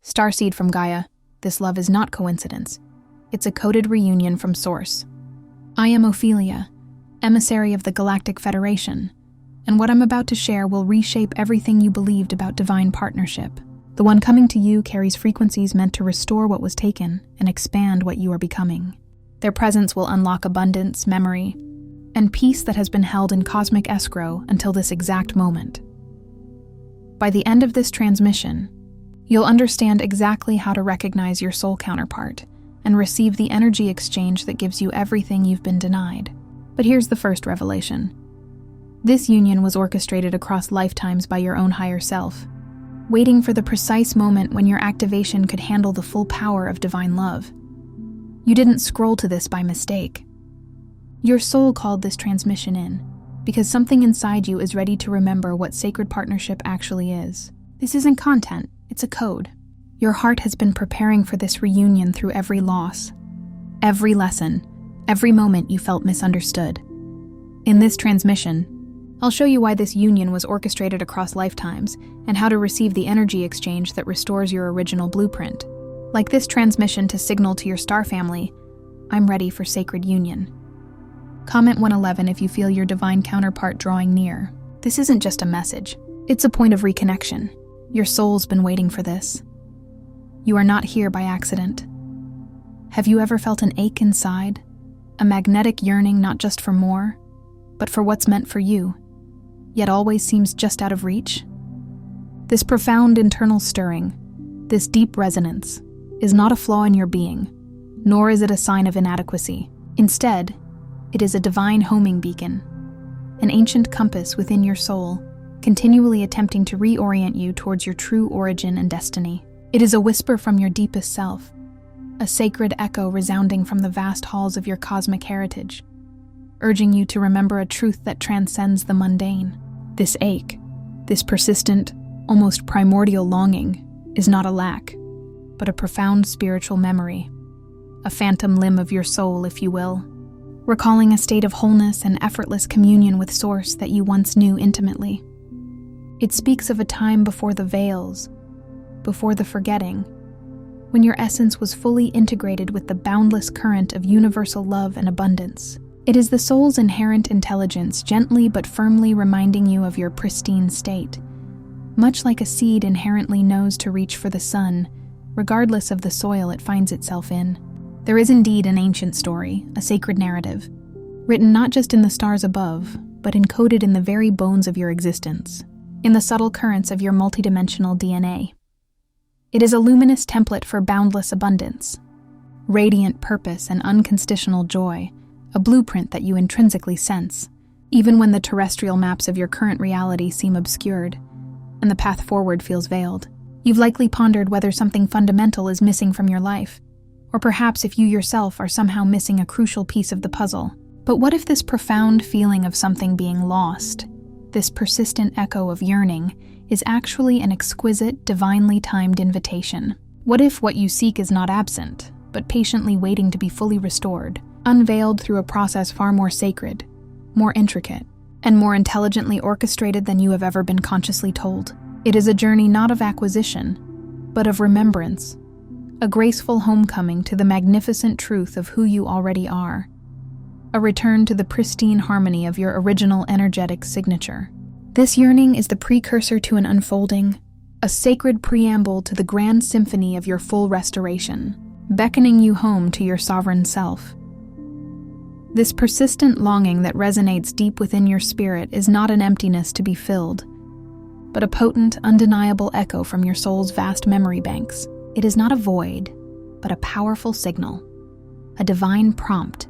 Starseed from Gaia, this love is not coincidence. It's a coded reunion from Source. I am Ophelia, emissary of the Galactic Federation, and what I'm about to share will reshape everything you believed about divine partnership. The one coming to you carries frequencies meant to restore what was taken and expand what you are becoming. Their presence will unlock abundance, memory, and peace that has been held in cosmic escrow until this exact moment. By the end of this transmission, you'll understand exactly how to recognize your soul counterpart and receive the energy exchange that gives you everything you've been denied. But here's the first revelation. This union was orchestrated across lifetimes by your own higher self, waiting for the precise moment when your activation could handle the full power of divine love. You didn't scroll to this by mistake. Your soul called this transmission in, because something inside you is ready to remember what sacred partnership actually is. This isn't content, it's a code. Your heart has been preparing for this reunion through every loss, every lesson, every moment you felt misunderstood. In this transmission, I'll show you why this union was orchestrated across lifetimes and how to receive the energy exchange that restores your original blueprint. Like this transmission to signal to your star family, I'm ready for sacred union. Comment 111 if you feel your divine counterpart drawing near. This isn't just a message, it's a point of reconnection. Your soul's been waiting for this. You are not here by accident. Have you ever felt an ache inside? A magnetic yearning not just for more, but for what's meant for you, yet always seems just out of reach? This profound internal stirring, this deep resonance, is not a flaw in your being, nor is it a sign of inadequacy. Instead, it is a divine homing beacon, an ancient compass within your soul, continually attempting to reorient you towards your true origin and destiny. It is a whisper from your deepest self, a sacred echo resounding from the vast halls of your cosmic heritage, urging you to remember a truth that transcends the mundane. This ache, this persistent, almost primordial longing, is not a lack, but a profound spiritual memory, a phantom limb of your soul, if you will, recalling a state of wholeness and effortless communion with Source that you once knew intimately. It speaks of a time before the veils, before the forgetting, when your essence was fully integrated with the boundless current of universal love and abundance. It is the soul's inherent intelligence gently but firmly reminding you of your pristine state, much like a seed inherently knows to reach for the sun, regardless of the soil it finds itself in. There is indeed an ancient story, a sacred narrative, written not just in the stars above, but encoded in the very bones of your existence, in the subtle currents of your multidimensional DNA. It is a luminous template for boundless abundance, radiant purpose and unconditional joy, a blueprint that you intrinsically sense, even when the terrestrial maps of your current reality seem obscured, and the path forward feels veiled. You've likely pondered whether something fundamental is missing from your life, or perhaps if you yourself are somehow missing a crucial piece of the puzzle. But what if this profound feeling of something being lost, this persistent echo of yearning, is actually an exquisite, divinely timed invitation? What if what you seek is not absent, but patiently waiting to be fully restored, unveiled through a process far more sacred, more intricate, and more intelligently orchestrated than you have ever been consciously told? It is a journey not of acquisition, but of remembrance, a graceful homecoming to the magnificent truth of who you already are, a return to the pristine harmony of your original energetic signature. This yearning is the precursor to an unfolding, a sacred preamble to the grand symphony of your full restoration, beckoning you home to your sovereign self. This persistent longing that resonates deep within your spirit is not an emptiness to be filled, but a potent, undeniable echo from your soul's vast memory banks. It is not a void, but a powerful signal, a divine prompt,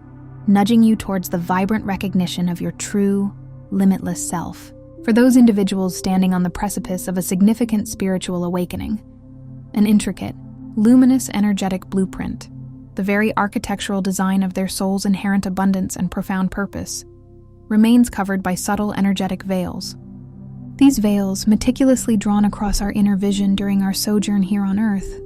nudging you towards the vibrant recognition of your true, limitless self. For those individuals standing on the precipice of a significant spiritual awakening, an intricate, luminous energetic blueprint, the very architectural design of their soul's inherent abundance and profound purpose, remains covered by subtle energetic veils. These veils, meticulously drawn across our inner vision during our sojourn here on Earth,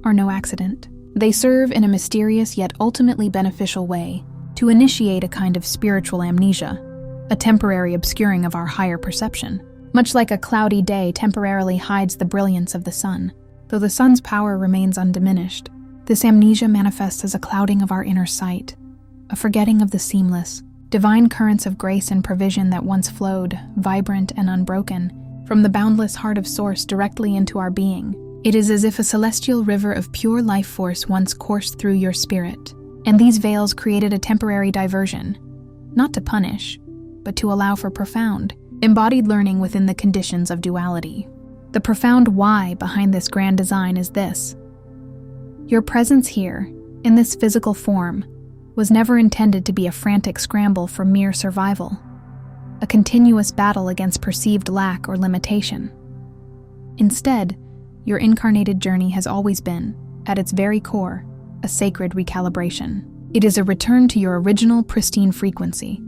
are no accident. They serve in a mysterious yet ultimately beneficial way to initiate a kind of spiritual amnesia, a temporary obscuring of our higher perception. Much like a cloudy day temporarily hides the brilliance of the sun, though the sun's power remains undiminished. This amnesia manifests as a clouding of our inner sight, a forgetting of the seamless, divine currents of grace and provision that once flowed, vibrant and unbroken, from the boundless heart of Source directly into our being. It is as if a celestial river of pure life force once coursed through your spirit, and these veils created a temporary diversion, not to punish, but to allow for profound, embodied learning within the conditions of duality. The profound why behind this grand design is this: your presence here, in this physical form, was never intended to be a frantic scramble for mere survival, a continuous battle against perceived lack or limitation. Instead, your incarnated journey has always been, at its very core, a sacred recalibration. It is a return to your original pristine frequency,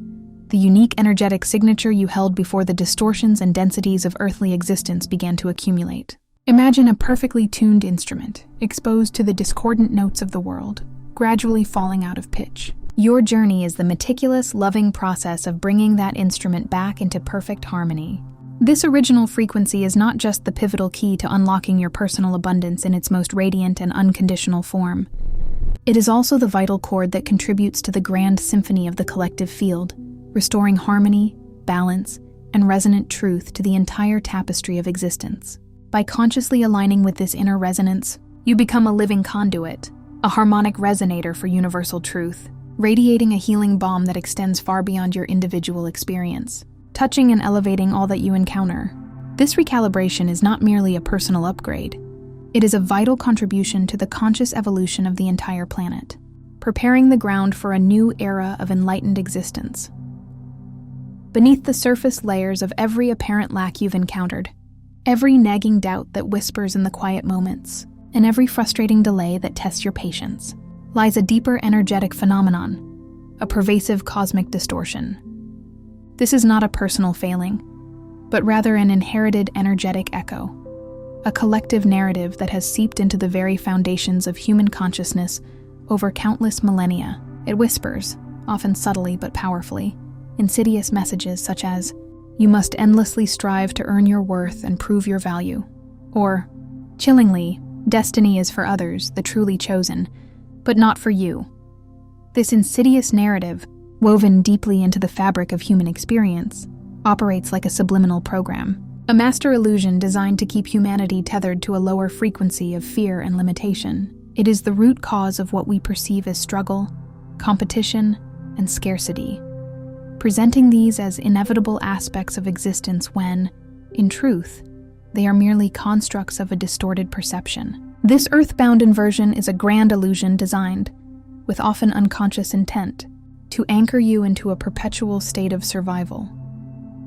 the unique energetic signature you held before the distortions and densities of earthly existence began to accumulate. Imagine a perfectly tuned instrument, exposed to the discordant notes of the world, gradually falling out of pitch. Your journey is the meticulous, loving process of bringing that instrument back into perfect harmony. This original frequency is not just the pivotal key to unlocking your personal abundance in its most radiant and unconditional form. It is also the vital chord that contributes to the grand symphony of the collective field, restoring harmony, balance, and resonant truth to the entire tapestry of existence. By consciously aligning with this inner resonance, you become a living conduit, a harmonic resonator for universal truth, radiating a healing balm that extends far beyond your individual experience, touching and elevating all that you encounter. This recalibration is not merely a personal upgrade. It is a vital contribution to the conscious evolution of the entire planet, preparing the ground for a new era of enlightened existence. Beneath the surface layers of every apparent lack you've encountered, every nagging doubt that whispers in the quiet moments, and every frustrating delay that tests your patience, lies a deeper energetic phenomenon, a pervasive cosmic distortion. This is not a personal failing, but rather an inherited energetic echo, a collective narrative that has seeped into the very foundations of human consciousness over countless millennia. It whispers, often subtly but powerfully, insidious messages such as, "You must endlessly strive to earn your worth and prove your value," or, chillingly, "Destiny is for others, the truly chosen, but not for you." This insidious narrative, woven deeply into the fabric of human experience, operates like a subliminal program, a master illusion designed to keep humanity tethered to a lower frequency of fear and limitation. It is the root cause of what we perceive as struggle, competition, and scarcity, presenting these as inevitable aspects of existence when, in truth, they are merely constructs of a distorted perception. This earthbound inversion is a grand illusion designed, with often unconscious intent, to anchor you into a perpetual state of survival,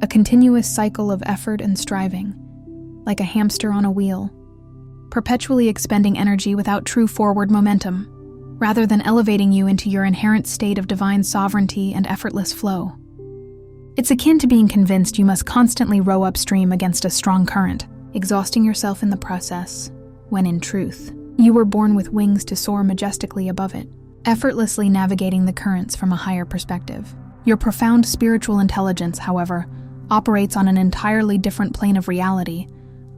a continuous cycle of effort and striving, like a hamster on a wheel, perpetually expending energy without true forward momentum, rather than elevating you into your inherent state of divine sovereignty and effortless flow. It's akin to being convinced you must constantly row upstream against a strong current, exhausting yourself in the process, when in truth, you were born with wings to soar majestically above it, effortlessly navigating the currents from a higher perspective. Your profound spiritual intelligence, however, operates on an entirely different plane of reality,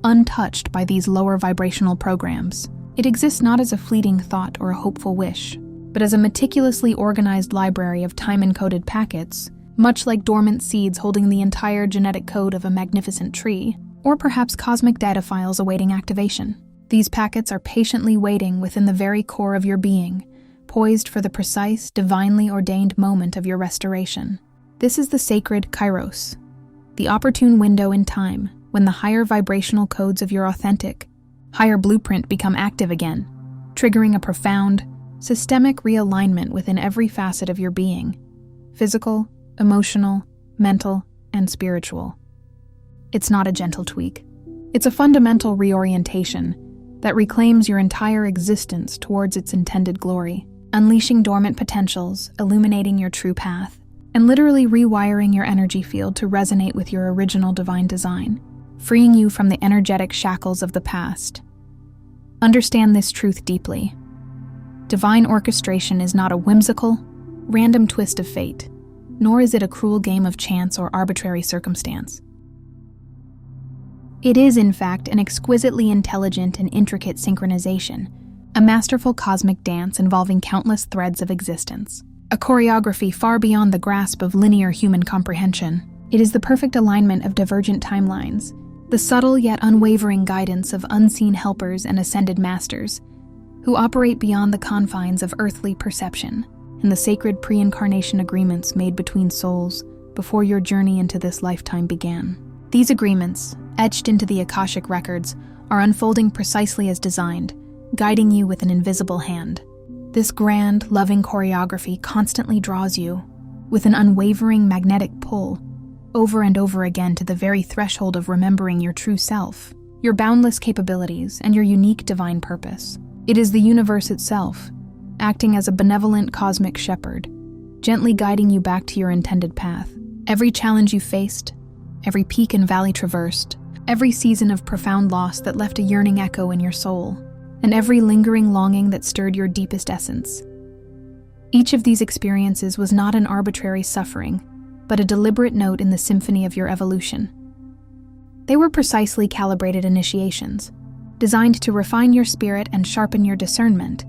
untouched by these lower vibrational programs. It exists not as a fleeting thought or a hopeful wish, but as a meticulously organized library of time-encoded packets, much like dormant seeds holding the entire genetic code of a magnificent tree, or perhaps cosmic data files awaiting activation. These packets are patiently waiting within the very core of your being, poised for the precise, divinely ordained moment of your restoration. This is the sacred kairos, the opportune window in time when the higher vibrational codes of your authentic, higher blueprint become active again, triggering a profound, systemic realignment within every facet of your being, physical, emotional, mental, and spiritual. It's not a gentle tweak. It's a fundamental reorientation that reclaims your entire existence towards its intended glory, unleashing dormant potentials, illuminating your true path, and literally rewiring your energy field to resonate with your original divine design, freeing you from the energetic shackles of the past. Understand this truth deeply. Divine orchestration is not a whimsical, random twist of fate, nor is it a cruel game of chance or arbitrary circumstance. It is, in fact, an exquisitely intelligent and intricate synchronization, a masterful cosmic dance involving countless threads of existence. A choreography far beyond the grasp of linear human comprehension. It is the perfect alignment of divergent timelines, the subtle yet unwavering guidance of unseen helpers and ascended masters, who operate beyond the confines of earthly perception, and the sacred pre-incarnation agreements made between souls before your journey into this lifetime began. These agreements, etched into the Akashic records, are unfolding precisely as designed, guiding you with an invisible hand. This grand, loving choreography constantly draws you, with an unwavering magnetic pull, over and over again to the very threshold of remembering your true self, your boundless capabilities, and your unique divine purpose. It is the universe itself, acting as a benevolent cosmic shepherd, gently guiding you back to your intended path. Every challenge you faced, every peak and valley traversed, every season of profound loss that left a yearning echo in your soul, and every lingering longing that stirred your deepest essence. Each of these experiences was not an arbitrary suffering, but a deliberate note in the symphony of your evolution. They were precisely calibrated initiations, designed to refine your spirit and sharpen your discernment,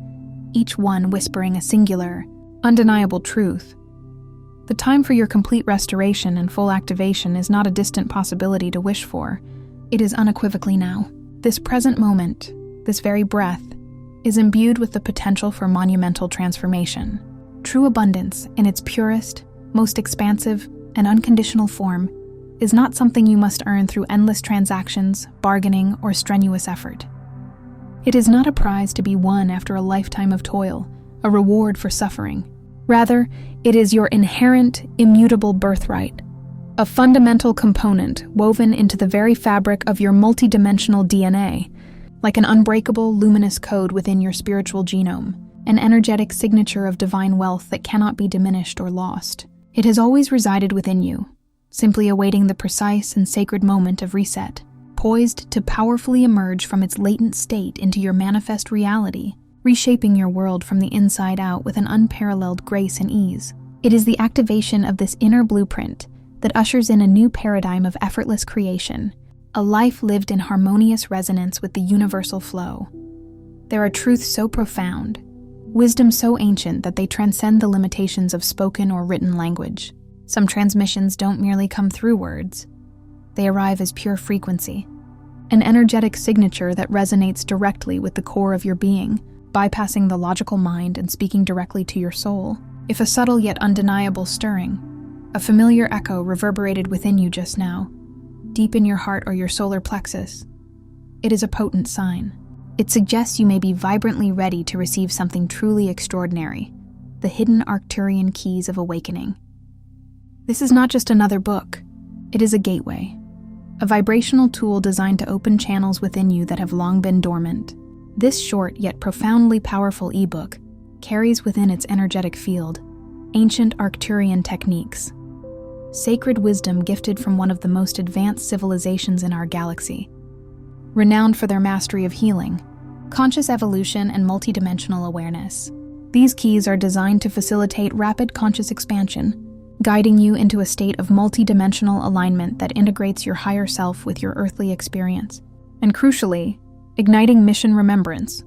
each one whispering a singular, undeniable truth. The time for your complete restoration and full activation is not a distant possibility to wish for. It is unequivocally now. This present moment, this very breath, is imbued with the potential for monumental transformation. True abundance, in its purest, most expansive, and unconditional form, is not something you must earn through endless transactions, bargaining, or strenuous effort. It is not a prize to be won after a lifetime of toil, a reward for suffering. Rather, it is your inherent, immutable birthright, a fundamental component woven into the very fabric of your multidimensional DNA, like an unbreakable, luminous code within your spiritual genome, an energetic signature of divine wealth that cannot be diminished or lost. It has always resided within you, simply awaiting the precise and sacred moment of reset, poised to powerfully emerge from its latent state into your manifest reality, reshaping your world from the inside out with an unparalleled grace and ease. It is the activation of this inner blueprint that ushers in a new paradigm of effortless creation, a life lived in harmonious resonance with the universal flow. There are truths so profound, wisdom so ancient that they transcend the limitations of spoken or written language. Some transmissions don't merely come through words. They arrive as pure frequency, an energetic signature that resonates directly with the core of your being, bypassing the logical mind and speaking directly to your soul. If a subtle yet undeniable stirring, a familiar echo reverberated within you just now, deep in your heart or your solar plexus, it is a potent sign. It suggests you may be vibrantly ready to receive something truly extraordinary, the hidden Arcturian keys of awakening. This is not just another book. It is a gateway, a vibrational tool designed to open channels within you that have long been dormant. This short yet profoundly powerful ebook carries within its energetic field ancient Arcturian techniques, sacred wisdom gifted from one of the most advanced civilizations in our galaxy, renowned for their mastery of healing, conscious evolution, and multidimensional awareness. These keys are designed to facilitate rapid conscious expansion, guiding you into a state of multidimensional alignment that integrates your higher self with your earthly experience, and crucially, igniting mission remembrance,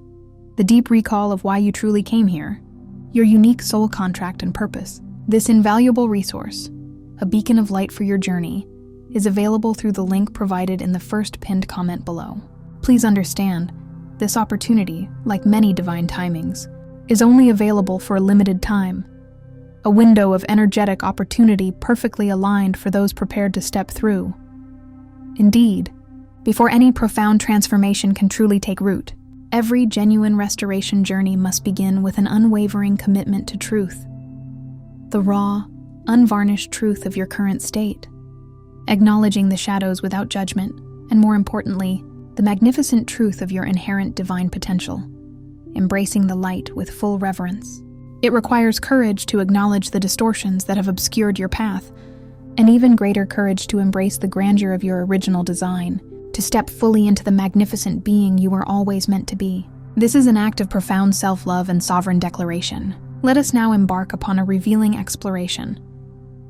the deep recall of why you truly came here, your unique soul contract and purpose. This invaluable resource, a beacon of light for your journey, is available through the link provided in the first pinned comment below. Please understand, this opportunity, like many divine timings, is only available for a limited time, a window of energetic opportunity perfectly aligned for those prepared to step through. Indeed, before any profound transformation can truly take root, every genuine restoration journey must begin with an unwavering commitment to truth, the raw, unvarnished truth of your current state, acknowledging the shadows without judgment, and more importantly, the magnificent truth of your inherent divine potential, embracing the light with full reverence. It requires courage to acknowledge the distortions that have obscured your path, and even greater courage to embrace the grandeur of your original design, to step fully into the magnificent being you were always meant to be. This is an act of profound self-love and sovereign declaration. Let us now embark upon a revealing exploration,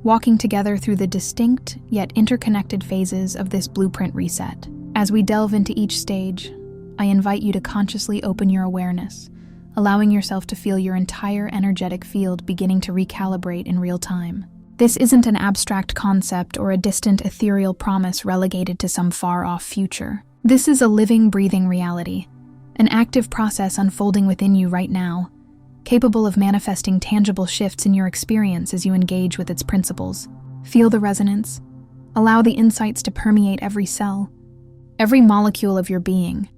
walking together through the distinct yet interconnected phases of this blueprint reset. As we delve into each stage, I invite you to consciously open your awareness, allowing yourself to feel your entire energetic field beginning to recalibrate in real time. This isn't an abstract concept or a distant ethereal promise relegated to some far-off future. This is a living, breathing reality, an active process unfolding within you right now, capable of manifesting tangible shifts in your experience as you engage with its principles. Feel the resonance. Allow the insights to permeate every cell, every molecule of your being,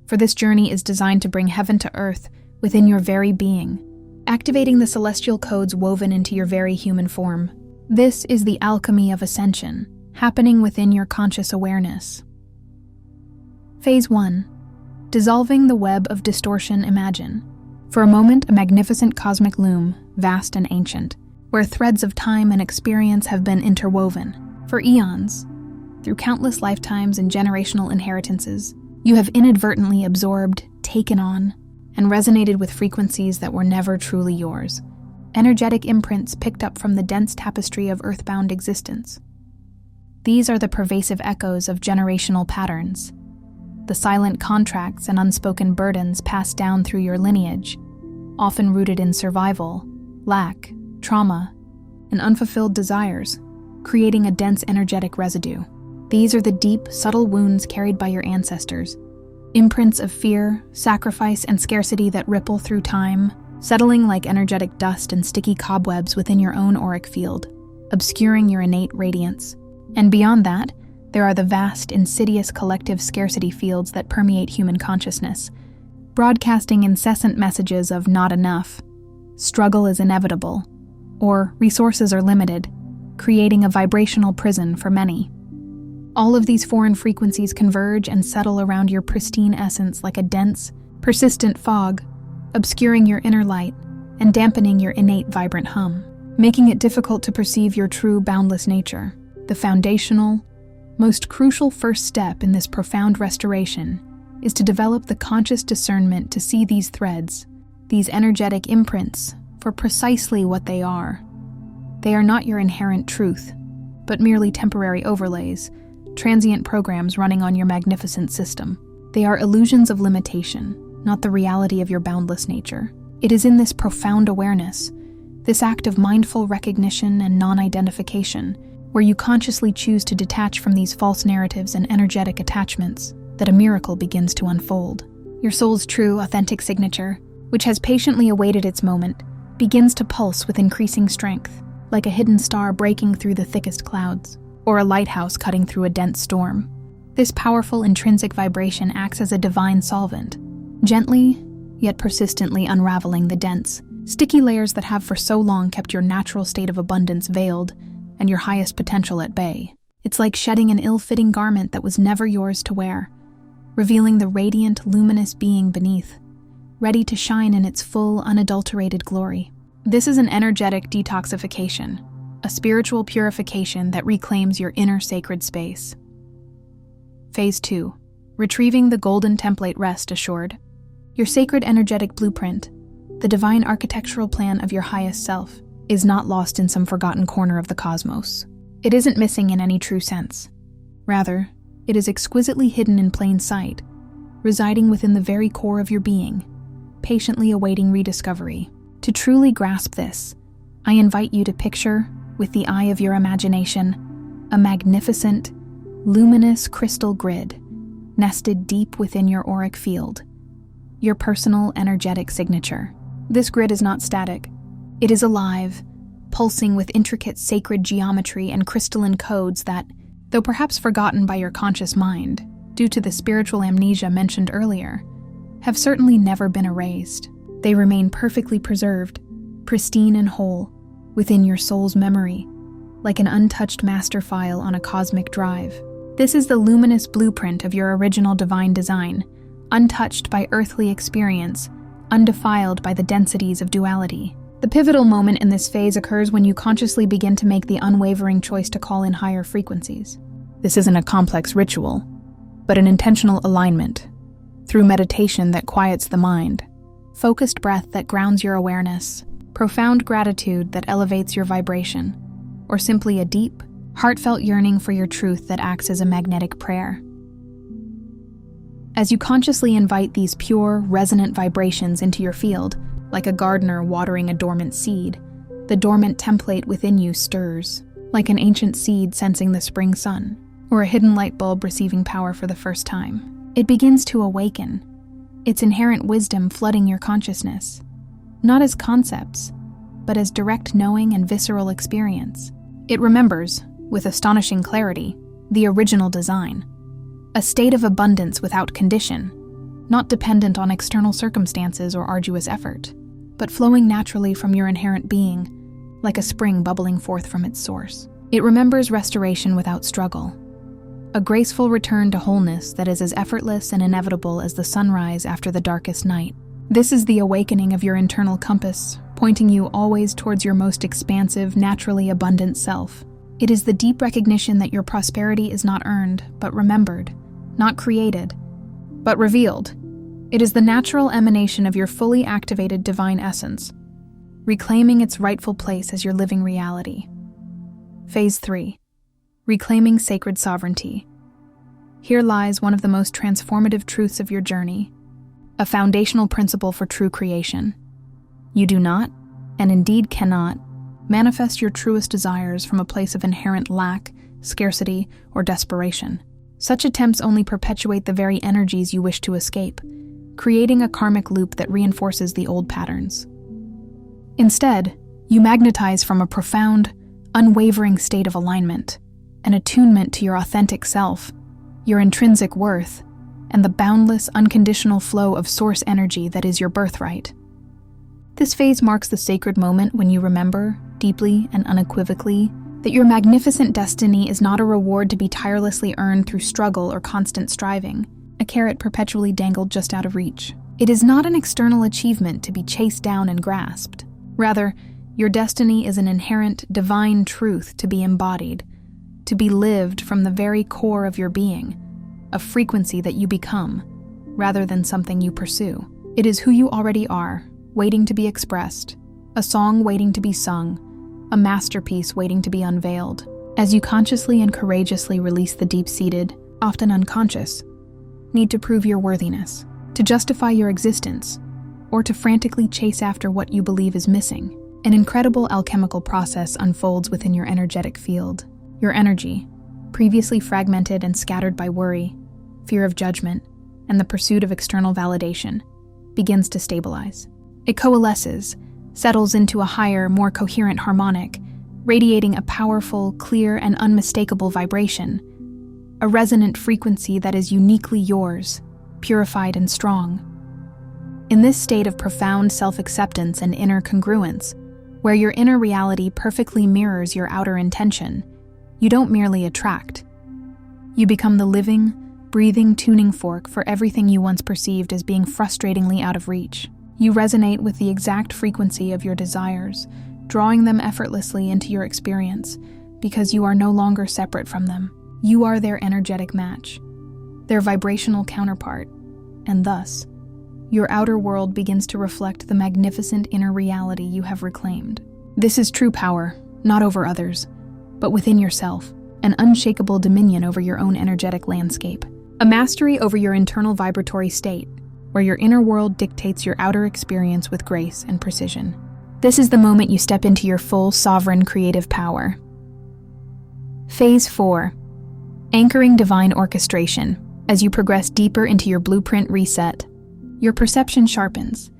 for this journey is designed to bring heaven to earth within your very being, activating the celestial codes woven into your very human form. This is the alchemy of ascension, happening within your conscious awareness. Phase 1. Dissolving the web of distortion. Imagine, for a moment, a magnificent cosmic loom, vast and ancient, where threads of time and experience have been interwoven. For eons, through countless lifetimes and generational inheritances, you have inadvertently absorbed, taken on, and resonated with frequencies that were never truly yours. Energetic imprints picked up from the dense tapestry of earthbound existence. These are the pervasive echoes of generational patterns, the silent contracts and unspoken burdens passed down through your lineage, often rooted in survival, lack, trauma, and unfulfilled desires, creating a dense energetic residue. These are the deep, subtle wounds carried by your ancestors, imprints of fear, sacrifice, and scarcity that ripple through time, settling like energetic dust and sticky cobwebs within your own auric field, obscuring your innate radiance. And beyond that, there are the vast, insidious collective scarcity fields that permeate human consciousness, broadcasting incessant messages of not enough, struggle is inevitable, or resources are limited, creating a vibrational prison for many. All of these foreign frequencies converge and settle around your pristine essence like a dense, persistent fog, obscuring your inner light and dampening your innate vibrant hum, making it difficult to perceive your true boundless nature. The foundational, most crucial first step in this profound restoration is to develop the conscious discernment to see these threads, these energetic imprints, for precisely what they are. They are not your inherent truth, but merely temporary overlays, transient programs running on your magnificent system. They are illusions of limitation, not the reality of your boundless nature. It is in this profound awareness, this act of mindful recognition and non-identification, where you consciously choose to detach from these false narratives and energetic attachments, that a miracle begins to unfold. Your soul's true, authentic signature, which has patiently awaited its moment, begins to pulse with increasing strength, like a hidden star breaking through the thickest clouds, or a lighthouse cutting through a dense storm. This powerful intrinsic vibration acts as a divine solvent, gently, yet persistently unraveling the dense, sticky layers that have for so long kept your natural state of abundance veiled and your highest potential at bay. It's like shedding an ill-fitting garment that was never yours to wear, revealing the radiant, luminous being beneath, ready to shine in its full, unadulterated glory. This is an energetic detoxification, a spiritual purification that reclaims your inner sacred space. Phase 2. Retrieving the golden template. Rest assured. Your sacred energetic blueprint, the divine architectural plan of your highest self, is not lost in some forgotten corner of the cosmos. It isn't missing in any true sense. Rather, it is exquisitely hidden in plain sight, residing within the very core of your being, patiently awaiting rediscovery. To truly grasp this, I invite you to picture, with the eye of your imagination, a magnificent, luminous crystal grid nested deep within your auric field, your personal energetic signature. This grid is not static. It is alive, pulsing with intricate sacred geometry and crystalline codes that, though perhaps forgotten by your conscious mind, due to the spiritual amnesia mentioned earlier, have certainly never been erased. They remain perfectly preserved, pristine and whole, within your soul's memory, like an untouched master file on a cosmic drive. This is the luminous blueprint of your original divine design, untouched by earthly experience, undefiled by the densities of duality. The pivotal moment in this phase occurs when you consciously begin to make the unwavering choice to call in higher frequencies. This isn't a complex ritual, but an intentional alignment, through meditation that quiets the mind, focused breath that grounds your awareness, profound gratitude that elevates your vibration, or simply a deep, heartfelt yearning for your truth that acts as a magnetic prayer. As you consciously invite these pure, resonant vibrations into your field, like a gardener watering a dormant seed, the dormant template within you stirs, like an ancient seed sensing the spring sun, or a hidden light bulb receiving power for the first time. It begins to awaken, its inherent wisdom flooding your consciousness, not as concepts, but as direct knowing and visceral experience. It remembers, with astonishing clarity, the original design, a state of abundance without condition, not dependent on external circumstances or arduous effort, but flowing naturally from your inherent being, like a spring bubbling forth from its source. It remembers restoration without struggle, a graceful return to wholeness that is as effortless and inevitable as the sunrise after the darkest night. This is the awakening of your internal compass, pointing you always towards your most expansive, naturally abundant self. It is the deep recognition that your prosperity is not earned, but remembered, not created, but revealed. It is the natural emanation of your fully activated divine essence, reclaiming its rightful place as your living reality. Phase 3. Reclaiming sacred sovereignty. Here lies one of the most transformative truths of your journey, a foundational principle for true creation. You do not, and indeed cannot, manifest your truest desires from a place of inherent lack, scarcity, or desperation. Such attempts only perpetuate the very energies you wish to escape, creating a karmic loop that reinforces the old patterns. Instead, you magnetize from a profound, unwavering state of alignment, an attunement to your authentic self, your intrinsic worth, and the boundless, unconditional flow of source energy that is your birthright. This phase marks the sacred moment when you remember, deeply and unequivocally, that your magnificent destiny is not a reward to be tirelessly earned through struggle or constant striving, a carrot perpetually dangled just out of reach. It is not an external achievement to be chased down and grasped. Rather, your destiny is an inherent, divine truth to be embodied, to be lived from the very core of your being, a frequency that you become, rather than something you pursue. It is who you already are, waiting to be expressed, a song waiting to be sung, a masterpiece waiting to be unveiled. As you consciously and courageously release the deep-seated, often unconscious, need to prove your worthiness, to justify your existence, or to frantically chase after what you believe is missing, an incredible alchemical process unfolds within your energetic field. Your energy, previously fragmented and scattered by worry, fear of judgment, and the pursuit of external validation, begins to stabilize. It coalesces, settles into a higher, more coherent harmonic, radiating a powerful, clear, and unmistakable vibration, a resonant frequency that is uniquely yours, purified and strong. In this state of profound self-acceptance and inner congruence, where your inner reality perfectly mirrors your outer intention, you don't merely attract. You become the living, breathing tuning fork for everything you once perceived as being frustratingly out of reach. You resonate with the exact frequency of your desires, drawing them effortlessly into your experience, because you are no longer separate from them. You are their energetic match, their vibrational counterpart, and thus, your outer world begins to reflect the magnificent inner reality you have reclaimed. This is true power, not over others, but within yourself, an unshakable dominion over your own energetic landscape, a mastery over your internal vibratory state, where your inner world dictates your outer experience with grace and precision. This is the moment you step into your full, sovereign creative power. Phase 4. Anchoring divine orchestration. As you progress deeper into your blueprint reset, your perception sharpens,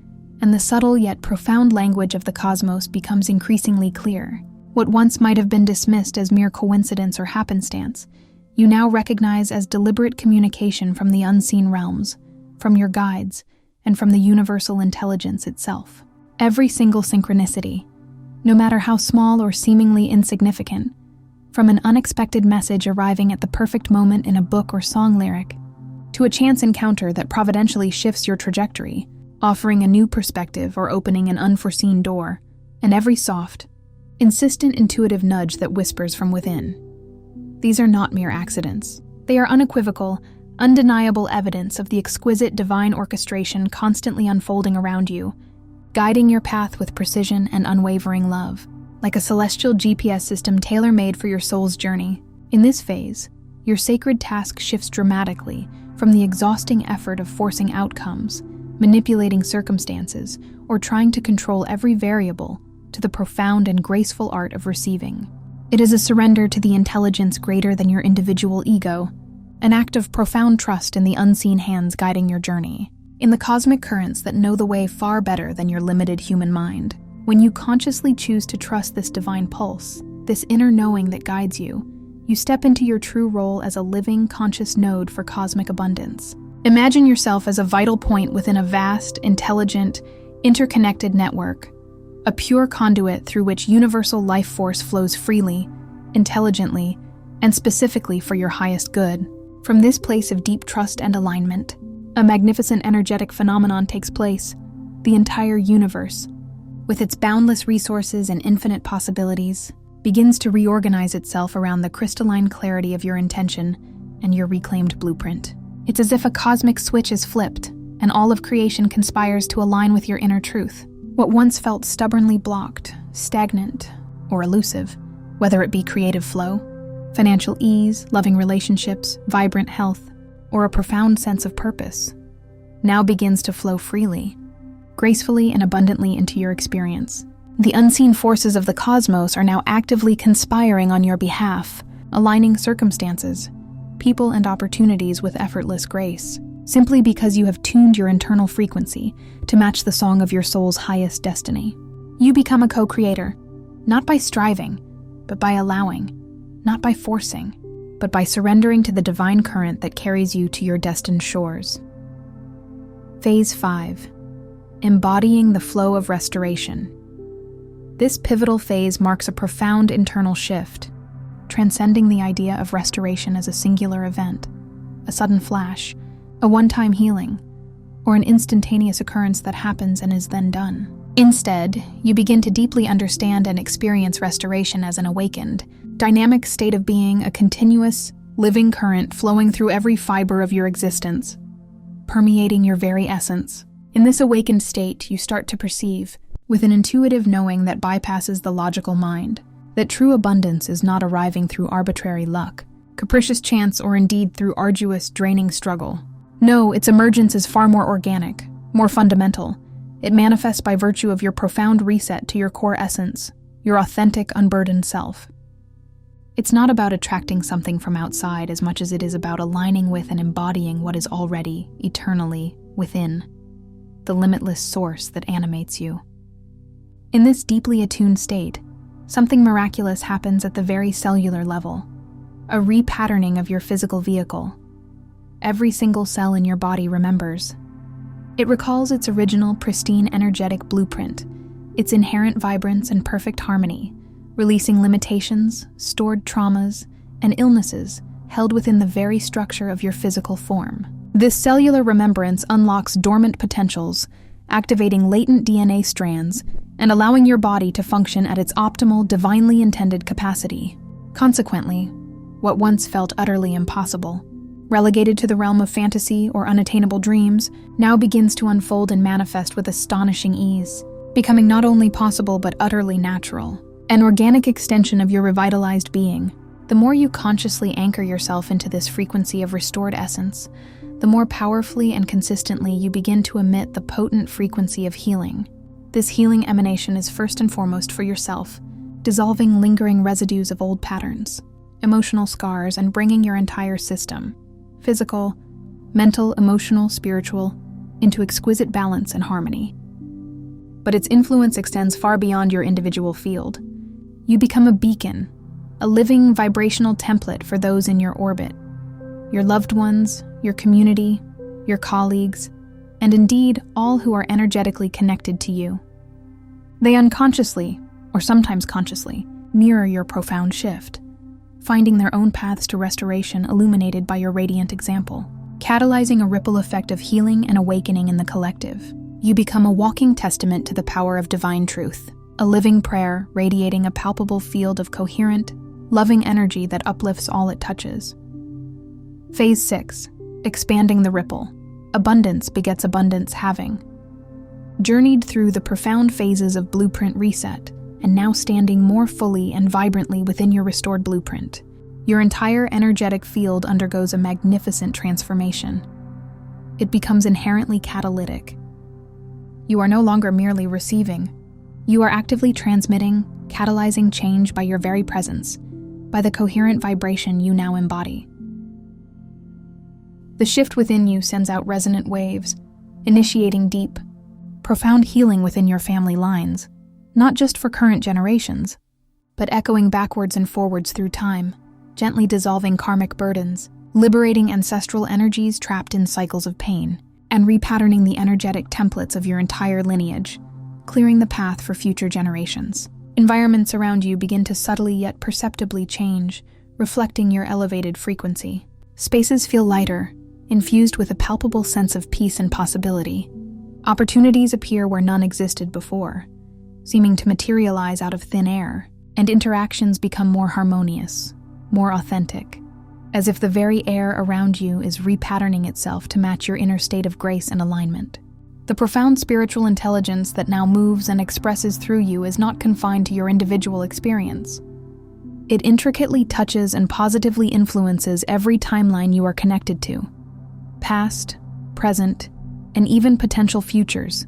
and the subtle yet profound language of the cosmos becomes increasingly clear. What once might have been dismissed as mere coincidence or happenstance, you now recognize as deliberate communication from the unseen realms, from your guides, and from the universal intelligence itself. Every single synchronicity, no matter how small or seemingly insignificant, from an unexpected message arriving at the perfect moment in a book or song lyric, to a chance encounter that providentially shifts your trajectory, offering a new perspective or opening an unforeseen door, and every soft, insistent intuitive nudge that whispers from within. These are not mere accidents. They are unequivocal, undeniable evidence of the exquisite divine orchestration constantly unfolding around you, guiding your path with precision and unwavering love, like a celestial GPS system tailor-made for your soul's journey. In this phase, your sacred task shifts dramatically from the exhausting effort of forcing outcomes, manipulating circumstances, or trying to control every variable, to the profound and graceful art of receiving. It is a surrender to the intelligence greater than your individual ego, an act of profound trust in the unseen hands guiding your journey, in the cosmic currents that know the way far better than your limited human mind. When you consciously choose to trust this divine pulse, this inner knowing that guides you, you step into your true role as a living, conscious node for cosmic abundance. Imagine yourself as a vital point within a vast, intelligent, interconnected network, a pure conduit through which universal life force flows freely, intelligently, and specifically for your highest good. From this place of deep trust and alignment, a magnificent energetic phenomenon takes place. The entire universe, with its boundless resources and infinite possibilities, begins to reorganize itself around the crystalline clarity of your intention and your reclaimed blueprint. It's as if a cosmic switch is flipped, and all of creation conspires to align with your inner truth. What once felt stubbornly blocked, stagnant, or elusive, whether it be creative flow, financial ease, loving relationships, vibrant health, or a profound sense of purpose, now begins to flow freely, gracefully and abundantly into your experience. The unseen forces of the cosmos are now actively conspiring on your behalf, aligning circumstances, people, and opportunities with effortless grace, simply because you have tuned your internal frequency to match the song of your soul's highest destiny. You become a co-creator, not by striving, but by allowing, not by forcing, but by surrendering to the divine current that carries you to your destined shores. Phase 5. Embodying the flow of restoration. This pivotal phase marks a profound internal shift, transcending the idea of restoration as a singular event, a sudden flash, a one-time healing, or an instantaneous occurrence that happens and is then done. Instead, you begin to deeply understand and experience restoration as an awakened, dynamic state of being, a continuous, living current flowing through every fiber of your existence, permeating your very essence. In this awakened state, you start to perceive, with an intuitive knowing that bypasses the logical mind, that true abundance is not arriving through arbitrary luck, capricious chance, or indeed through arduous, draining struggle. No, its emergence is far more organic, more fundamental. It manifests by virtue of your profound reset to your core essence, your authentic, unburdened self. It's not about attracting something from outside as much as it is about aligning with and embodying what is already, eternally, within, the limitless source that animates you. In this deeply attuned state, something miraculous happens at the very cellular level, a repatterning of your physical vehicle. Every single cell in your body remembers. It recalls its original, pristine, energetic blueprint, its inherent vibrance and perfect harmony, releasing limitations, stored traumas, and illnesses held within the very structure of your physical form. This cellular remembrance unlocks dormant potentials, activating latent DNA strands, and allowing your body to function at its optimal, divinely intended capacity. Consequently, what once felt utterly impossible, relegated to the realm of fantasy or unattainable dreams, now begins to unfold and manifest with astonishing ease, becoming not only possible but utterly natural, an organic extension of your revitalized being. The more you consciously anchor yourself into this frequency of restored essence, the more powerfully and consistently you begin to emit the potent frequency of healing. This healing emanation is first and foremost for yourself, dissolving lingering residues of old patterns, emotional scars, and bringing your entire system, physical, mental, emotional, spiritual, into exquisite balance and harmony. But its influence extends far beyond your individual field. You become a beacon, a living vibrational template for those in your orbit, your loved ones, your community, your colleagues, and indeed all who are energetically connected to you. They unconsciously, or sometimes consciously, mirror your profound shift, finding their own paths to restoration illuminated by your radiant example, catalyzing a ripple effect of healing and awakening in the collective. You become a walking testament to the power of divine truth, a living prayer radiating a palpable field of coherent, loving energy that uplifts all it touches. Phase 6. Expanding the ripple. Abundance begets abundance having. Journeyed through the profound phases of blueprint reset, and now standing more fully and vibrantly within your restored blueprint, Your entire energetic field undergoes a magnificent transformation. It becomes inherently catalytic. You are no longer merely receiving. You are actively transmitting, catalyzing change by your very presence, by the coherent vibration you now embody. The shift within you sends out resonant waves, initiating deep, profound healing within your family lines, not just for current generations, but echoing backwards and forwards through time, gently dissolving karmic burdens, liberating ancestral energies trapped in cycles of pain, and repatterning the energetic templates of your entire lineage, clearing the path for future generations. Environments around you begin to subtly yet perceptibly change, reflecting your elevated frequency. Spaces feel lighter, infused with a palpable sense of peace and possibility. Opportunities appear where none existed before, seeming to materialize out of thin air, and interactions become more harmonious, more authentic, as if the very air around you is repatterning itself to match your inner state of grace and alignment. The profound spiritual intelligence that now moves and expresses through you is not confined to your individual experience. It intricately touches and positively influences every timeline you are connected to, past, present, and even potential futures,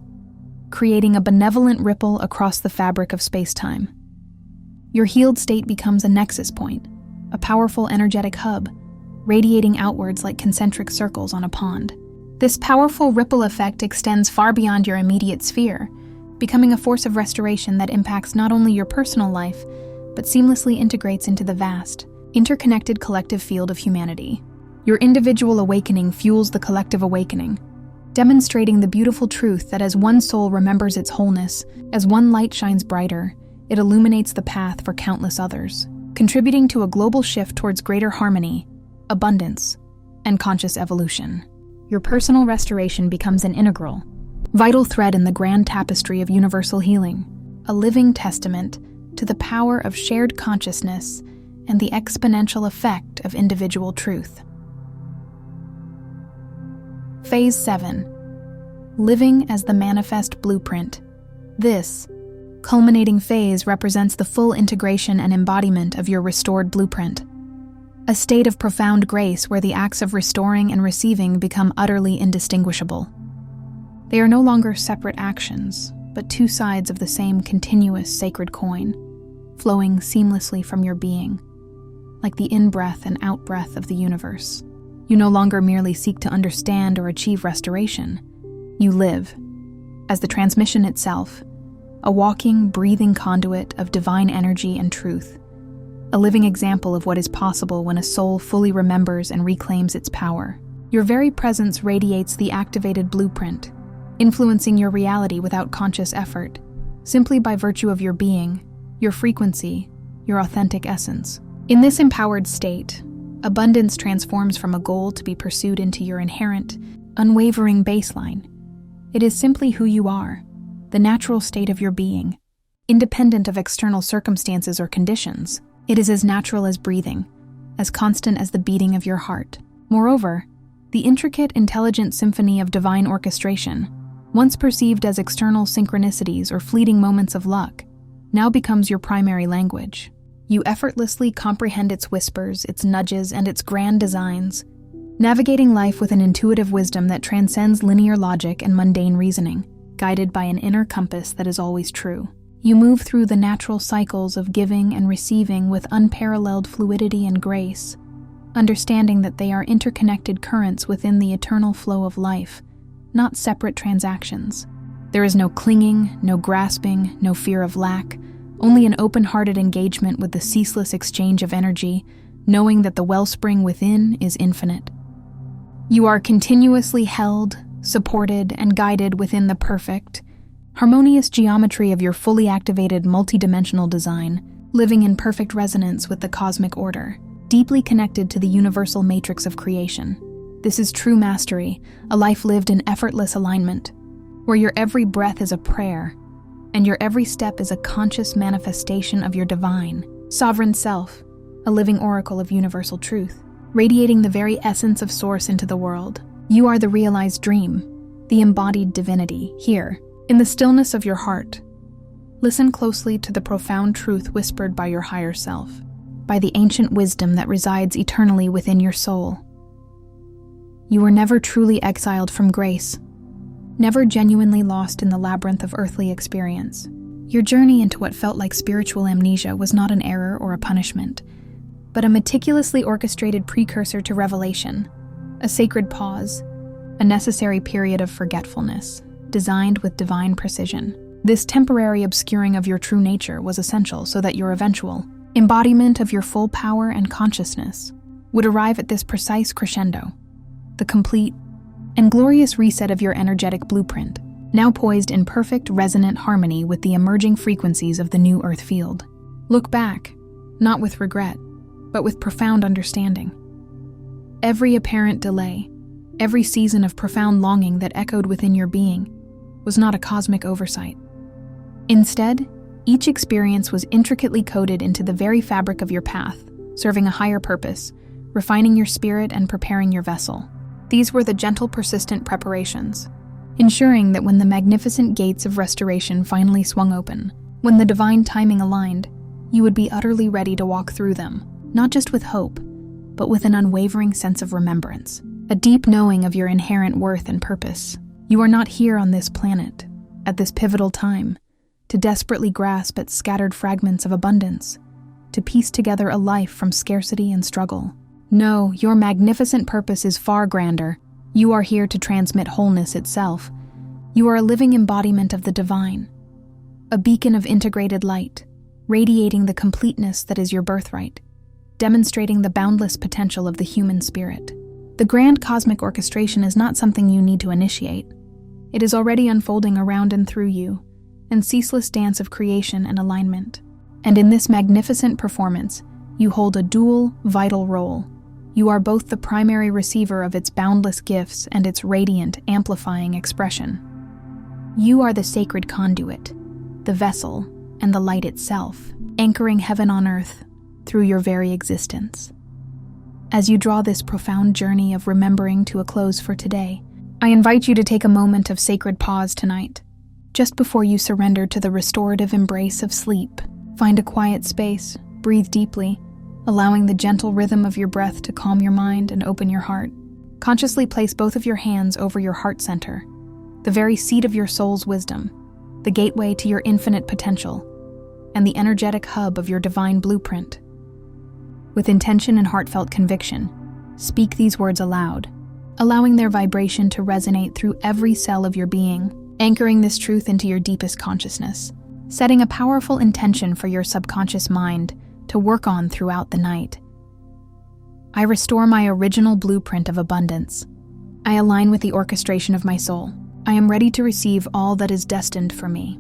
creating a benevolent ripple across the fabric of space-time. Your healed state becomes a nexus point, a powerful energetic hub, radiating outwards like concentric circles on a pond. This powerful ripple effect extends far beyond your immediate sphere, becoming a force of restoration that impacts not only your personal life, but seamlessly integrates into the vast, interconnected collective field of humanity. Your individual awakening fuels the collective awakening, demonstrating the beautiful truth that as one soul remembers its wholeness, as one light shines brighter, it illuminates the path for countless others, contributing to a global shift towards greater harmony, abundance, and conscious evolution. Your personal restoration becomes an integral, vital thread in the grand tapestry of universal healing, a living testament to the power of shared consciousness and the exponential effect of individual truth. Phase 7. Living as the manifest blueprint. This culminating phase represents the full integration and embodiment of your restored blueprint, a state of profound grace where the acts of restoring and receiving become utterly indistinguishable. They are no longer separate actions, but two sides of the same continuous sacred coin, flowing seamlessly from your being, like the in-breath and out-breath of the universe. You no longer merely seek to understand or achieve restoration. You live, as the transmission itself, a walking, breathing conduit of divine energy and truth, a living example of what is possible when a soul fully remembers and reclaims its power. Your very presence radiates the activated blueprint, influencing your reality without conscious effort, simply by virtue of your being, your frequency, your authentic essence. In this empowered state, abundance transforms from a goal to be pursued into your inherent, unwavering baseline. It is simply who you are, the natural state of your being, independent of external circumstances or conditions. It is as natural as breathing, as constant as the beating of your heart. Moreover, the intricate, intelligent symphony of divine orchestration, once perceived as external synchronicities or fleeting moments of luck, now becomes your primary language. You effortlessly comprehend its whispers, its nudges, and its grand designs, navigating life with an intuitive wisdom that transcends linear logic and mundane reasoning, guided by an inner compass that is always true. You move through the natural cycles of giving and receiving with unparalleled fluidity and grace, understanding that they are interconnected currents within the eternal flow of life, not separate transactions. There is no clinging, no grasping, no fear of lack, only an open-hearted engagement with the ceaseless exchange of energy, knowing that the wellspring within is infinite. You are continuously held, supported, and guided within the perfect, harmonious geometry of your fully activated multidimensional design, living in perfect resonance with the cosmic order, deeply connected to the universal matrix of creation. This is true mastery, a life lived in effortless alignment, where your every breath is a prayer, and your every step is a conscious manifestation of your divine, sovereign self, a living oracle of universal truth, radiating the very essence of Source into the world. You are the realized dream, the embodied divinity, here, in the stillness of your heart. Listen closely to the profound truth whispered by your higher self. by the ancient wisdom that resides eternally within your soul. You were never truly exiled from grace, never genuinely lost in the labyrinth of earthly experience. Your journey into what felt like spiritual amnesia was not an error or a punishment, but a meticulously orchestrated precursor to revelation, a sacred pause, a necessary period of forgetfulness, designed with divine precision. This temporary obscuring of your true nature was essential so that your eventual embodiment of your full power and consciousness would arrive at this precise crescendo, the complete and glorious reset of your energetic blueprint, now poised in perfect resonant harmony with the emerging frequencies of the new Earth field. Look back, not with regret, but with profound understanding. Every apparent delay, every season of profound longing that echoed within your being was not a cosmic oversight. Instead, each experience was intricately coded into the very fabric of your path, serving a higher purpose, refining your spirit and preparing your vessel. These were the gentle, persistent preparations, ensuring that when the magnificent gates of restoration finally swung open, when the divine timing aligned, you would be utterly ready to walk through them, not just with hope, but with an unwavering sense of remembrance, a deep knowing of your inherent worth and purpose. You are not here on this planet, at this pivotal time, to desperately grasp at scattered fragments of abundance, to piece together a life from scarcity and struggle. No, your magnificent purpose is far grander. You are here to transmit wholeness itself. You are a living embodiment of the divine, a beacon of integrated light, radiating the completeness that is your birthright, demonstrating the boundless potential of the human spirit. The grand cosmic orchestration is not something you need to initiate. It is already unfolding around and through you, in ceaseless dance of creation and alignment. And in this magnificent performance, you hold a dual, vital role. You are both the primary receiver of its boundless gifts and its radiant, amplifying expression. You are the sacred conduit, the vessel, and the light itself, anchoring heaven on earth through your very existence. As you draw this profound journey of remembering to a close for today, I invite you to take a moment of sacred pause tonight. Just before you surrender to the restorative embrace of sleep, find a quiet space, breathe deeply, allowing the gentle rhythm of your breath to calm your mind and open your heart. Consciously place both of your hands over your heart center, the very seat of your soul's wisdom, the gateway to your infinite potential, and the energetic hub of your divine blueprint. With intention and heartfelt conviction, speak these words aloud, allowing their vibration to resonate through every cell of your being, anchoring this truth into your deepest consciousness, setting a powerful intention for your subconscious mind to work on throughout the night. I restore my original blueprint of abundance. I align with the orchestration of my soul. I am ready to receive all that is destined for me.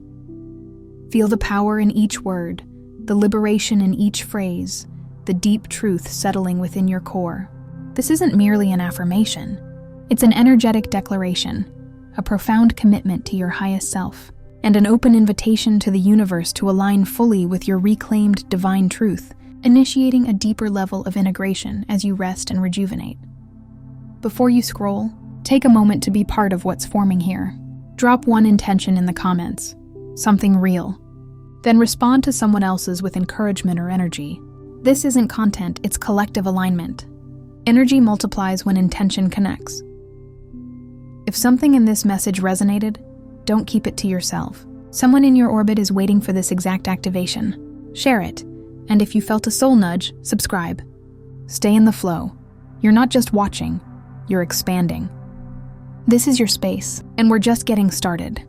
Feel the power in each word, the liberation in each phrase, the deep truth settling within your core. This isn't merely an affirmation. It's an energetic declaration, a profound commitment to your highest self, and an open invitation to the universe to align fully with your reclaimed divine truth, initiating a deeper level of integration as you rest and rejuvenate. Before you scroll, take a moment to be part of what's forming here. Drop one intention in the comments, something real. Then respond to someone else's with encouragement or energy. This isn't content, it's collective alignment. Energy multiplies when intention connects. If something in this message resonated, don't keep it to yourself. Someone in your orbit is waiting for this exact activation. Share it, and if you felt a soul nudge, subscribe. Stay in the flow. You're not just watching, you're expanding. This is your space, and we're just getting started.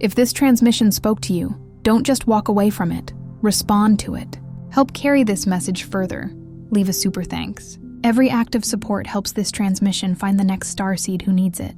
If this transmission spoke to you, don't just walk away from it. Respond to it. Help carry this message further. Leave a super thanks. Every act of support helps this transmission find the next starseed who needs it.